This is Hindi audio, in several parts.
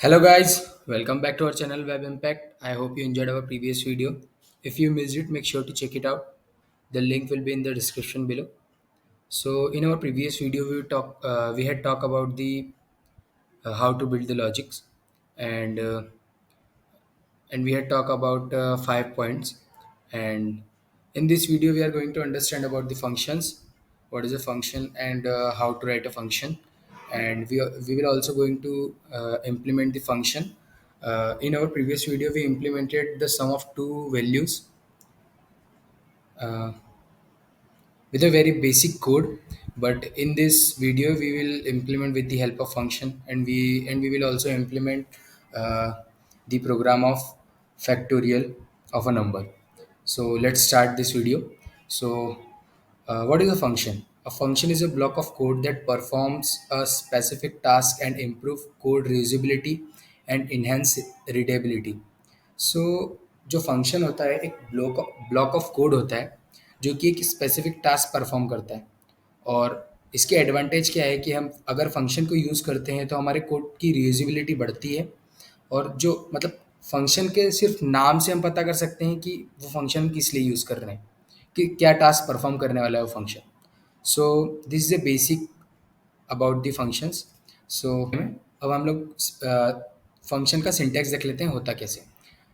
Hello guys, welcome back to our channel Web Impact. I hope you enjoyed our previous video. If you missed it, make sure to check it out. The link will be in the description below. So in our previous video, we had talked about the how to build the logics, and uh, and we had talked about 5 points. And in this video, we are going to understand about the functions, what is a function, and how to write a function. And we will also going to implement the function. In our previous video, we implemented the sum of two values uh, with a very basic code, but in this video we will implement with the help of function, and we will also implement uh, the program of factorial of a number. So let's start this video. So what is a function? A function is a block of code that performs a specific task and improve code reusability and enhance readability. सो जो फंक्शन होता है एक ब्लॉक ऑफ कोड होता है जो कि एक स्पेसिफिक टास्क परफॉर्म करता है। और इसके एडवांटेज क्या है कि हम अगर फंक्शन को यूज़ करते हैं तो हमारे कोड की रीयूजेबिलिटी बढ़ती है। और जो मतलब फंक्शन के सिर्फ नाम से हम पता कर सकते हैं कि वो फंक्शन किस लिए यूज़ कर रहे हैं, कि क्या टास्क परफॉर्म करने वाला है वो function. So this is a basic about the functions. So अब हम लोग फंक्शन का सिंटैक्स देख लेते हैं होता कैसे।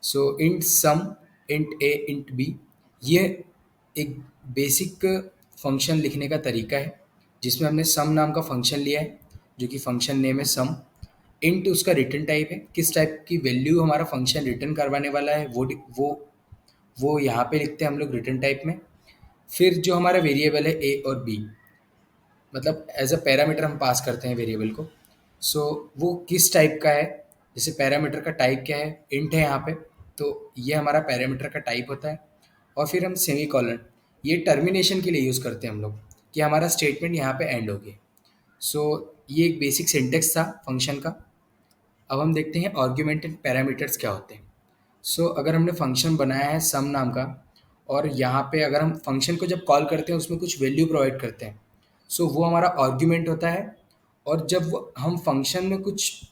सो इंट सम, इंट ए, इंट बी, ये एक बेसिक फंक्शन लिखने का तरीका है जिसमें हमने सम नाम का फंक्शन लिया है जो कि फंक्शन नेम है सम। इंट उसका रिटर्न टाइप है, किस टाइप की वैल्यू हमारा फंक्शन रिटर्न करवाने वाला है वो यहाँ पे लिखते हैं हम लोग रिटर्न टाइप में। फिर जो हमारा वेरिएबल है ए और बी, मतलब एज अ पैरामीटर हम पास करते हैं वेरिएबल को। सो वो किस टाइप का है, जैसे पैरामीटर का टाइप क्या है, इंट है यहाँ पे, तो ये हमारा पैरामीटर का टाइप होता है। और फिर हम सेमी कॉलन, ये टर्मिनेशन के लिए यूज़ करते हैं हम लोग कि हमारा स्टेटमेंट यहाँ पे एंड हो गया। सो ये एक बेसिक सिंटेक्स था फंक्शन का। अब हम देखते हैं आर्ग्यूमेंटेड पैरामीटर्स क्या होते हैं। सो अगर हमने फंक्शन बनाया है सम नाम का, और यहाँ पे अगर हम फंक्शन को जब कॉल करते हैं उसमें कुछ वैल्यू प्रोवाइड करते हैं, सो वो हमारा आर्ग्यूमेंट होता है। और जब हम फंक्शन में कुछ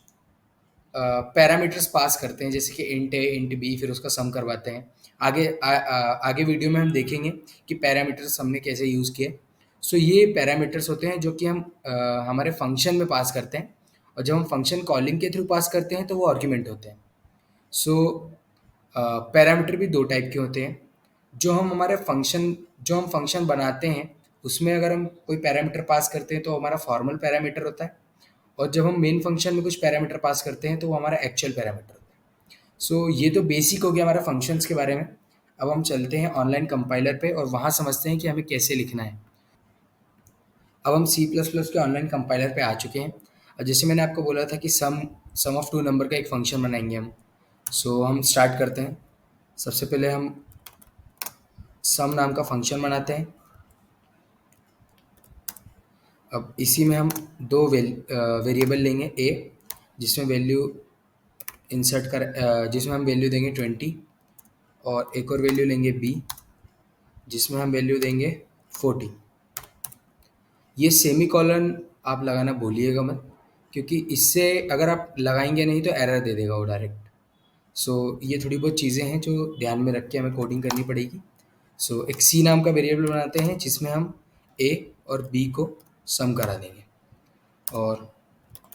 पैरामीटर्स पास करते हैं जैसे कि इंट ए, इंट बी, फिर उसका सम करवाते हैं। आगे वीडियो में हम देखेंगे कि पैरामीटर्स हमने कैसे यूज़ किए। सो ये पैरामीटर्स होते हैं जो कि हम हमारे फंक्शन में पास करते हैं, और जब हम फंक्शन कॉलिंग के थ्रू पास करते हैं तो वो आर्ग्यूमेंट होते हैं। सो पैरामीटर भी दो टाइप के होते हैं। जो हम फंक्शन बनाते हैं उसमें अगर हम कोई पैरामीटर पास करते हैं तो हमारा फॉर्मल पैरामीटर होता है, और जब हम मेन फंक्शन में कुछ पैरामीटर पास करते हैं तो वो हमारा एक्चुअल पैरामीटर होता है। सो ये तो बेसिक हो गया हमारा फंक्शंस के बारे में। अब हम चलते हैं ऑनलाइन कंपाइलर पे और वहाँ समझते हैं कि हमें कैसे लिखना है। अब हम सी प्लस प्लस के ऑनलाइन कंपाइलर पे आ चुके हैं, और जैसे मैंने आपको बोला था कि सम ऑफ टू नंबर का एक फंक्शन बनाएंगे हम। सो हम स्टार्ट करते हैं। सबसे पहले हम सम नाम का फंक्शन बनाते हैं। अब इसी में हम दो वेरिएबल लेंगे, ए जिसमें वैल्यू जिसमें हम वैल्यू देंगे 20, और एक और वैल्यू लेंगे बी जिसमें हम वैल्यू देंगे 40। ये सेमी कॉलन आप लगाना भूलिएगा मत, क्योंकि इससे अगर आप लगाएंगे नहीं तो एरर दे देगा वो डायरेक्ट। सो ये थोड़ी बहुत चीज़ें हैं जो ध्यान में रख के हमें कोडिंग करनी पड़ेगी। सो एक सी नाम का वेरिएबल बनाते हैं जिसमें हम ए और बी को सम करा देंगे। और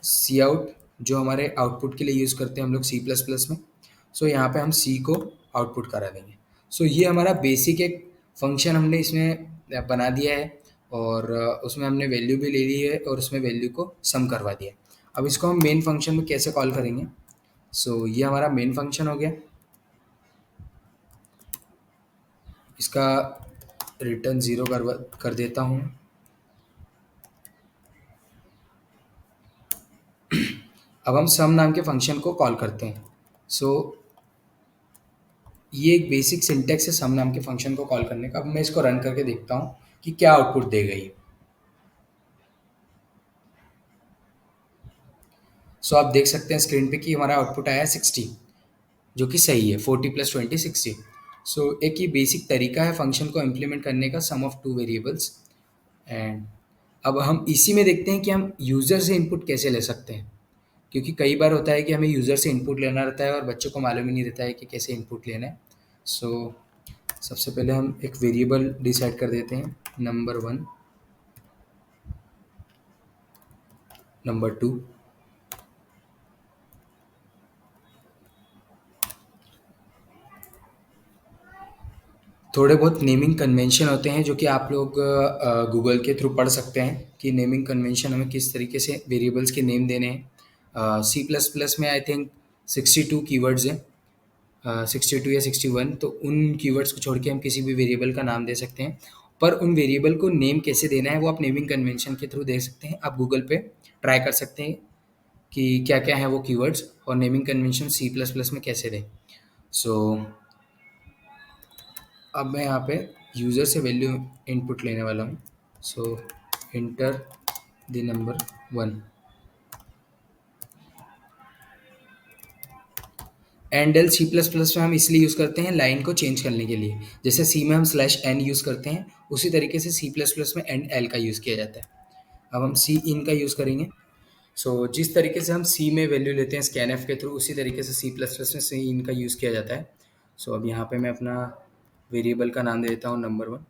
सी आउट जो हमारे आउटपुट के लिए यूज़ करते हैं हम लोग सी प्लस प्लस में, सो यहाँ पे हम सी को आउटपुट करा देंगे। सो ये हमारा बेसिक एक फंक्शन हमने इसमें बना दिया है, और उसमें हमने वैल्यू भी ले ली है और उसमें वैल्यू को सम करवा दिया है। अब इसको हम मेन फंक्शन में कैसे कॉल करेंगे। सो ये हमारा मेन फंक्शन हो गया। इसका रिटर्न ज़ीरो कर देता हूँ। अब हम सम नाम के फंक्शन को कॉल करते हैं। सो ये एक बेसिक सिंटेक्स है सम नाम के फंक्शन को कॉल करने का। अब मैं इसको रन करके देखता हूँ कि क्या आउटपुट देगा ये। सो आप देख सकते हैं स्क्रीन पे कि हमारा आउटपुट आया है 60, जो कि सही है। 40 प्लस 20 60। सो एक ये बेसिक तरीका है फंक्शन को इम्प्लीमेंट करने का, सम ऑफ टू वेरिएबल्स। एंड अब हम इसी में देखते हैं कि हम यूज़र से इनपुट कैसे ले सकते हैं। क्योंकि कई बार होता है कि हमें यूज़र से इनपुट लेना रहता है और बच्चों को मालूम ही नहीं रहता है कि कैसे इनपुट लेना है। सो सबसे पहले हम एक वेरिएबल डिसाइड कर देते हैं, नंबर 1, नंबर 2, थोड़े बहुत नेमिंग कन्वेंशन होते हैं जो कि आप लोग गूगल के थ्रू पढ़ सकते हैं कि नेमिंग कन्वेंशन हमें किस तरीके से वेरिएबल्स के नेम देने हैं। सी प्लस प्लस में आई थिंक 62 कीवर्ड्स हैं, 62 या 61, तो उन कीवर्ड्स को छोड़ के हम किसी भी वेरिएबल का नाम दे सकते हैं। पर उन वेरिएबल को नेम कैसे देना है वो आप नेमिंग कन्वेंशन के थ्रू दे सकते हैं। आप गूगल पे ट्राई कर सकते हैं कि क्या क्या है वो कीवर्ड्स और naming convention C plus plus में कैसे दें। सो अब मैं यहाँ पे यूज़र से वैल्यू इनपुट लेने वाला हूँ। So enter the number 1। And L C plus plus में हम इसलिए यूज़ करते हैं लाइन को चेंज करने के लिए। जैसे सी में हम स्लैश एन यूज़ करते हैं, उसी तरीके से सी प्लस प्लस में एंड एल का यूज़ किया जाता है। अब हम सी इन का यूज़ करेंगे। सो जिस तरीके से हम सी में वैल्यू लेते हैं स्कैन एफ के थ्रू, उसी तरीके से सी प्लस प्लस में सी इन का यूज़ किया जाता है। सो अब यहाँ पे मैं अपना वेरिएबल का नाम दे देता हूँ नंबर 1।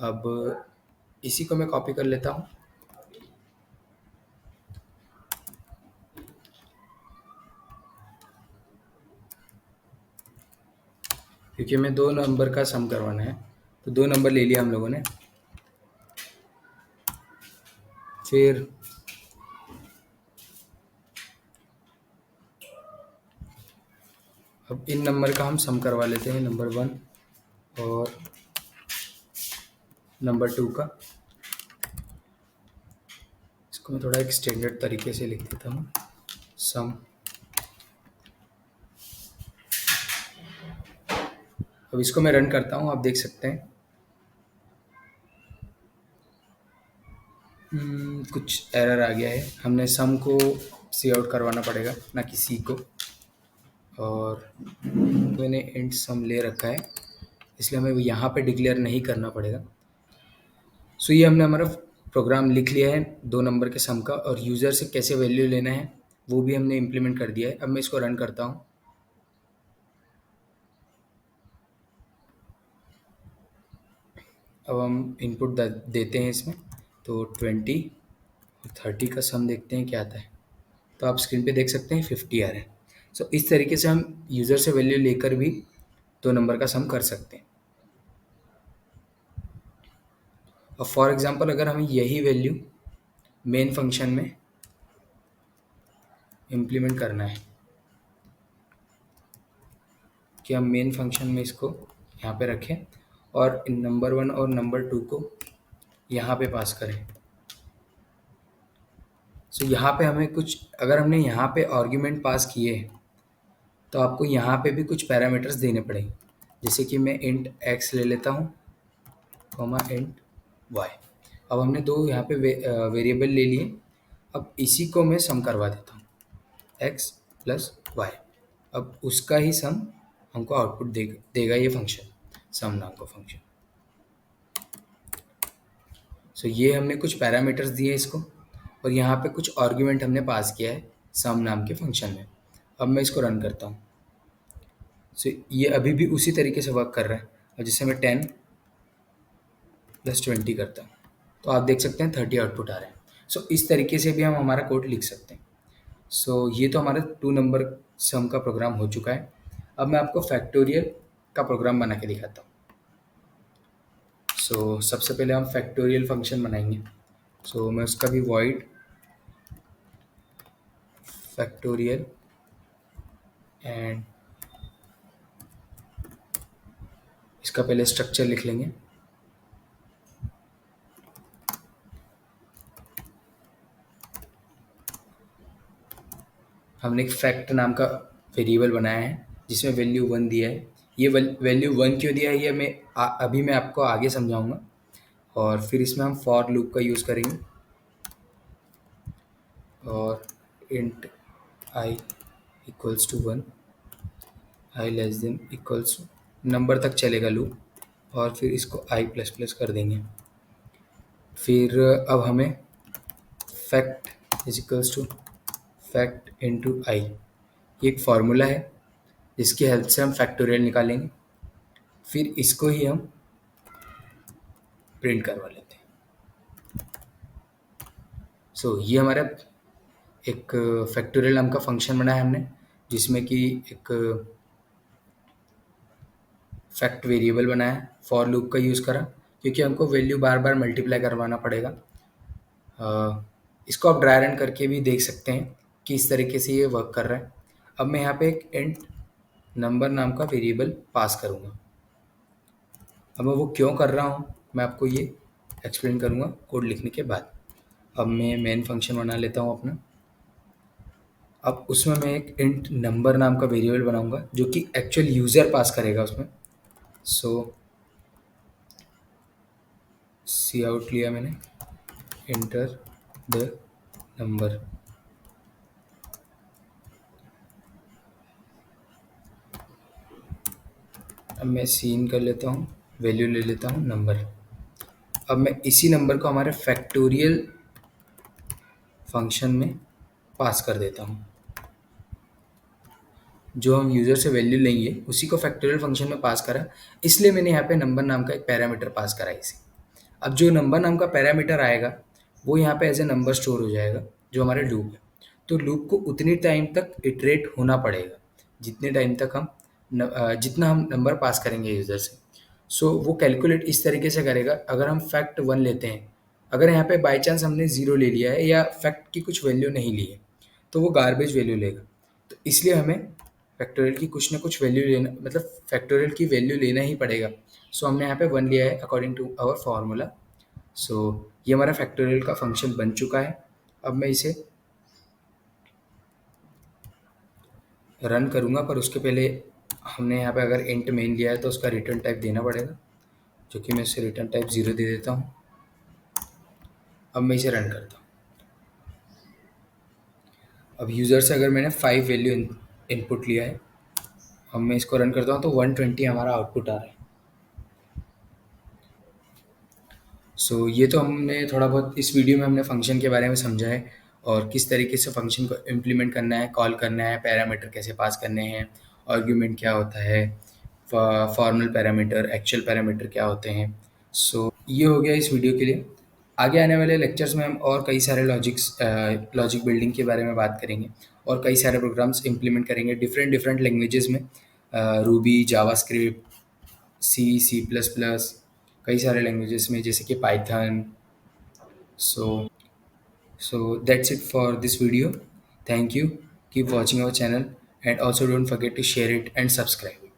अब इसी को मैं कॉपी कर लेता हूँ। क्योंकि हमें 2 नंबर का सम करवाना है, तो 2 नंबर ले लिया हम लोगों ने। फिर अब इन नंबर का हम सम करवा लेते हैं, नंबर 1 और नंबर 2 का। इसको मैं थोड़ा एक स्टैंडर्ड तरीके से लिख देता हूँ, सम। अब इसको मैं रन करता हूँ, आप देख सकते हैं कुछ एरर आ गया है। हमने सम को सी आउट करवाना पड़ेगा, ना कि सी को। और मैंने इंट सम ले रखा है, इसलिए हमें यहाँ पे डिक्लेयर नहीं करना पड़ेगा। सो ये हमने हमारा प्रोग्राम लिख लिया है 2 नंबर के सम का, और यूज़र से कैसे वैल्यू लेना है वो भी हमने इम्प्लीमेंट कर दिया है। अब मैं इसको रन करता हूँ। अब हम इनपुट देते हैं इसमें, तो 20 और 30 का सम देखते हैं क्या आता है। तो आप स्क्रीन पे देख सकते हैं 50 आ रहा है। सो इस तरीके से हम यूज़र से वैल्यू लेकर भी 2 नंबर का सम कर सकते हैं। और फॉर एग्जांपल अगर हमें यही वैल्यू मेन फंक्शन में इम्प्लीमेंट करना है कि हम मेन फंक्शन में इसको यहाँ पे रखें और नंबर 1 और नंबर 2 को यहाँ पे पास करें। सो यहाँ पे हमें कुछ, अगर हमने यहाँ पे आर्ग्यूमेंट पास किए तो आपको यहाँ पे भी कुछ पैरामीटर्स देने पड़ेंगे। जैसे कि मैं इंट x ले लेता हूँ, कॉमा इंट y। अब हमने 2 यहाँ पे वेरिएबल ले लिए। अब इसी को मैं सम करवा देता हूँ, x प्लस वाई। अब उसका ही सम हमको आउटपुट देगा ये फंक्शन, सम नाम का फंक्शन। सो ये हमने कुछ पैरामीटर्स दिए इसको, और यहाँ पे कुछ आर्ग्यूमेंट हमने पास किया है सम नाम के फंक्शन में। अब मैं इसको रन करता हूँ। सो ये अभी भी उसी तरीके से वर्क कर रहा है। और जैसे मैं 10 प्लस 20 करता हूँ तो आप देख सकते हैं 30 आउटपुट आ रहा है। सो इस तरीके से भी हम हमारा कोड लिख सकते हैं। सो ये तो हमारा 2 नंबर सम का प्रोग्राम हो चुका है। अब मैं आपको फैक्टोरियल का प्रोग्राम बना के दिखाता हूँ। सो सबसे पहले हम फैक्टोरियल फंक्शन बनाएंगे। सो मैं उसका भी वॉइड फैक्टोरियल एंड इसका पहले स्ट्रक्चर लिख लेंगे। हमने एक फैक्ट नाम का वेरिएबल बनाया है जिसमें वैल्यू 1 दिया है। ये वैल्यू 1 क्यों दिया है ये अभी मैं आपको आगे समझाऊंगा। और फिर इसमें हम फॉर लूप का यूज़ करेंगे और int i equals to 1, i less than equals to number तक चलेगा लूप, और फिर इसको आई प्लस प्लस कर देंगे। फिर अब हमें fact is equals to fact into I, ये एक फार्मूला है जिसकी हेल्प से हम फैक्टोरियल निकालेंगे। फिर इसको ही हम प्रिंट करवा लेते हैं। ये हमारा एक फैक्टोरियल नाम का फंक्शन बनाया हमने, जिसमें कि एक फैक्ट वेरिएबल बनाया, फॉर लूप का यूज़ करा क्योंकि हमको वैल्यू बार बार मल्टीप्लाई करवाना पड़ेगा। इसको आप ड्राई रन करके भी देख सकते हैं कि इस तरीके से ये वर्क कर रहा है। अब मैं यहाँ पे एक इंट नंबर नाम का वेरिएबल पास करूँगा। अब मैं वो क्यों कर रहा हूँ मैं आपको ये एक्सप्लेन करूँगा कोड लिखने के बाद। अब मैं मेन फंक्शन बना लेता हूँ अपना। अब उसमें मैं एक इंट नंबर नाम का वेरिएबल बनाऊंगा जो कि एक्चुअल यूज़र पास करेगा उसमें। सी आउट लिया मैंने, एंटर द नंबर। अब मैं सीन कर लेता हूँ, वैल्यू ले लेता हूँ नंबर। अब मैं इसी नंबर को हमारे फैक्टोरियल फंक्शन में पास कर देता हूँ। जो हम यूज़र से वैल्यू लेंगे उसी को फैक्टोरियल फंक्शन में पास करा, इसलिए मैंने यहाँ पे नंबर नाम का एक पैरामीटर पास करा इसे। अब जो नंबर नाम का पैरामीटर आएगा वो यहाँ पे एज ए नंबर स्टोर हो जाएगा, जो हमारे लूप है। तो लूप को उतनी टाइम तक इटरेट होना पड़ेगा जितने टाइम तक हम जितना हम नंबर पास करेंगे यूज़र से। वो कैलकुलेट इस तरीके से करेगा। अगर हम फैक्ट 1 लेते हैं, अगर यहाँ पे बाई चांस हमने 0 ले लिया है या फैक्ट की कुछ वैल्यू नहीं ली है तो वो गार्बेज वैल्यू लेगा। तो इसलिए हमें फैक्टोरियल की कुछ ना कुछ वैल्यू लेना, मतलब फैक्टोरियल की वैल्यू लेना ही पड़ेगा। हमने यहाँ पे 1 लिया है अकॉर्डिंग टू आवर फार्मूला। ये हमारा फैक्टोरियल का फंक्शन बन चुका है। अब मैं इसे रन करूँगा, पर उसके पहले हमने यहाँ पे अगर इंट मेन लिया है तो उसका रिटर्न टाइप देना पड़ेगा, जो कि मैं इसे रिटर्न टाइप 0 दे देता हूँ। अब मैं इसे रन करता हूँ। अब यूज़र से अगर मैंने 5 वैल्यू इनपुट लिया है, अब मैं इसको रन करता हूँ तो 120 हमारा आउटपुट आ रहा है। ये तो हमने थोड़ा बहुत इस वीडियो में हमने फंक्शन के बारे में समझा है और किस तरीके से फंक्शन को इम्प्लीमेंट करना है, कॉल करना है, पैरामीटर कैसे पास करने हैं, आर्ग्यूमेंट क्या होता है, फॉर्मल पैरामीटर, एक्चुअल पैरामीटर क्या होते हैं। ये हो गया इस वीडियो के लिए। आगे आने वाले लेक्चर्स में हम और कई सारे लॉजिक बिल्डिंग के बारे में बात करेंगे और कई सारे प्रोग्राम्स इम्प्लीमेंट करेंगे डिफरेंट डिफरेंट लैंग्वेजेस में, Ruby, JavaScript, C plus plus, कई सारे लैंग्वेजेस में जैसे कि Python. So that's it for this video. Thank you, keep watching our channel and also don't forget to share it and subscribe.